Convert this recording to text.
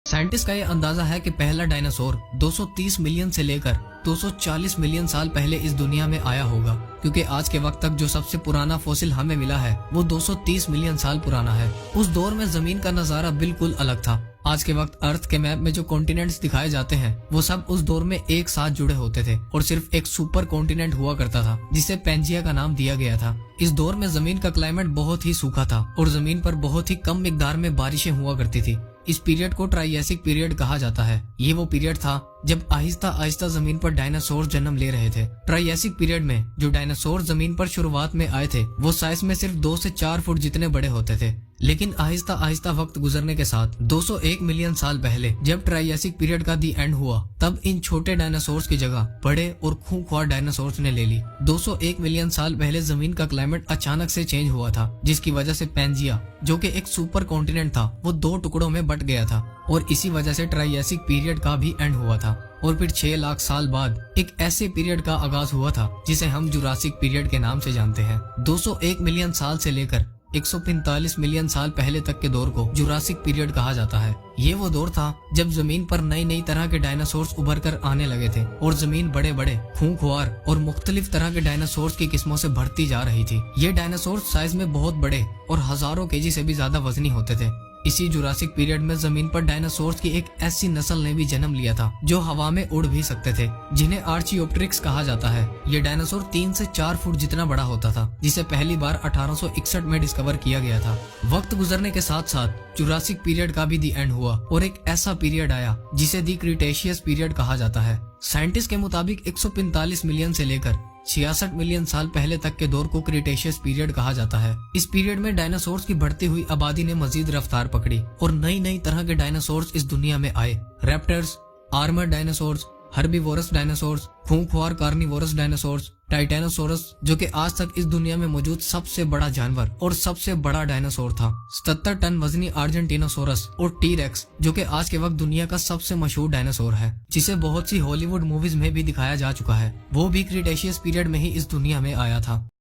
Scientist का ये अंदाजा है कि पहला डायनासोर 230 मिलियन से लेकर 240 मिलियन साल पहले इस दुनिया में आया होगा, क्योंकि आज के वक्त तक जो सबसे पुराना फॉसिल हमें मिला है वो 230 मिलियन साल पुराना है। उस दौर में जमीन का नजारा बिल्कुल अलग था। आज के वक्त अर्थ के मैप में जो कॉन्टिनेंट्स दिखाए जाते हैं वो सब उस दौर में एक साथ जुड़े होते थे और सिर्फ एक सुपर कॉन्टिनेंट हुआ करता था जिसे पेंजिया का नाम दिया गया था। इस दौर में जमीन का क्लाइमेट बहुत ही सूखा था और जमीन पर बहुत ही कम मिकदार में बारिशें हुआ करती थी। इस पीरियड को ट्राइएसिक पीरियड कहा जाता है। ये वो पीरियड था जब आहिस्ता आहिस्ता जमीन पर डायनासोर जन्म ले रहे थे। ट्राइएसिक पीरियड में जो डायनासोर जमीन पर शुरुआत में आए थे वो साइज में सिर्फ 2 से 4 फुट जितने बड़े होते थे, लेकिन आहिस्ता आहिस्ता वक्त गुजरने के साथ 201 मिलियन साल पहले जब ट्राइएसिक पीरियड का दी एंड हुआ तब इन छोटे डायनासोर्स की जगह बड़े और खूंखार डायनासोर्स ने ले ली। 201 मिलियन साल पहले जमीन का क्लाइमेट अचानक से चेंज हुआ था, जिसकी वजह से पेंजिया जो कि एक सुपर कॉन्टिनेंट था वो 2 टुकड़ों में बट गया था और इसी वजह से ट्राइएसिक पीरियड का भी एंड हुआ था। और फिर 6 लाख साल बाद एक ऐसे पीरियड का आगाज हुआ था जिसे हम जुरासिक पीरियड के नाम से जानते हैं। 201 मिलियन साल से लेकर 145 मिलियन साल पहले तक के दौर को जुरासिक पीरियड कहा जाता है। ये वो दौर था जब जमीन पर नई नई तरह के डायनासोर्स उभर कर आने लगे थे और जमीन बड़े बड़े खूंखार और मुख्तलिफ तरह के डायनासोर्स की किस्मों से भरती जा रही थी। ये डायनासोर्स साइज में बहुत बड़े और हजारों केजी से भी ज्यादा वजनी होते थे। इसी जुरासिक पीरियड में जमीन पर डायनासोर्स की एक ऐसी नस्ल ने भी जन्म लिया था जो हवा में उड़ भी सकते थे, जिन्हें आर्चियोप्टेरिक्स कहा जाता है। ये डायनासोर 3 से 4 फुट जितना बड़ा होता था, जिसे पहली बार 1861 में डिस्कवर किया गया था। वक्त गुजरने के साथ साथ जुरासिक पीरियड का भी दी एंड हुआ और एक ऐसा पीरियड आया जिसे दी क्रिटेशियस पीरियड कहा जाता है। साइंटिस्ट के मुताबिक 145 मिलियन से लेकर 66 मिलियन साल पहले तक के दौर को क्रिटेशियस पीरियड कहा जाता है। इस पीरियड में डायनासोर्स की बढ़ती हुई आबादी ने मजीद रफ्तार पकड़ी और नई नई तरह के डायनासोर्स इस दुनिया में आए। Raptors, armour dinosaurs, herbivorous dinosaurs, खूंखार कार्निवोरस डायनासोर्स, टाइटेनोसोरस जो कि आज तक इस दुनिया में मौजूद सबसे बड़ा जानवर और सबसे बड़ा डायनासोर था, 77 टन वजनी अर्जेंटिनोसोरस और टी-रेक्स जो कि आज के वक्त दुनिया का सबसे मशहूर डायनासोर है, जिसे बहुत सी हॉलीवुड मूवीज में भी दिखाया जा चुका है। वो भी क्रिटेशियस पीरियड में ही इस दुनिया में आया था।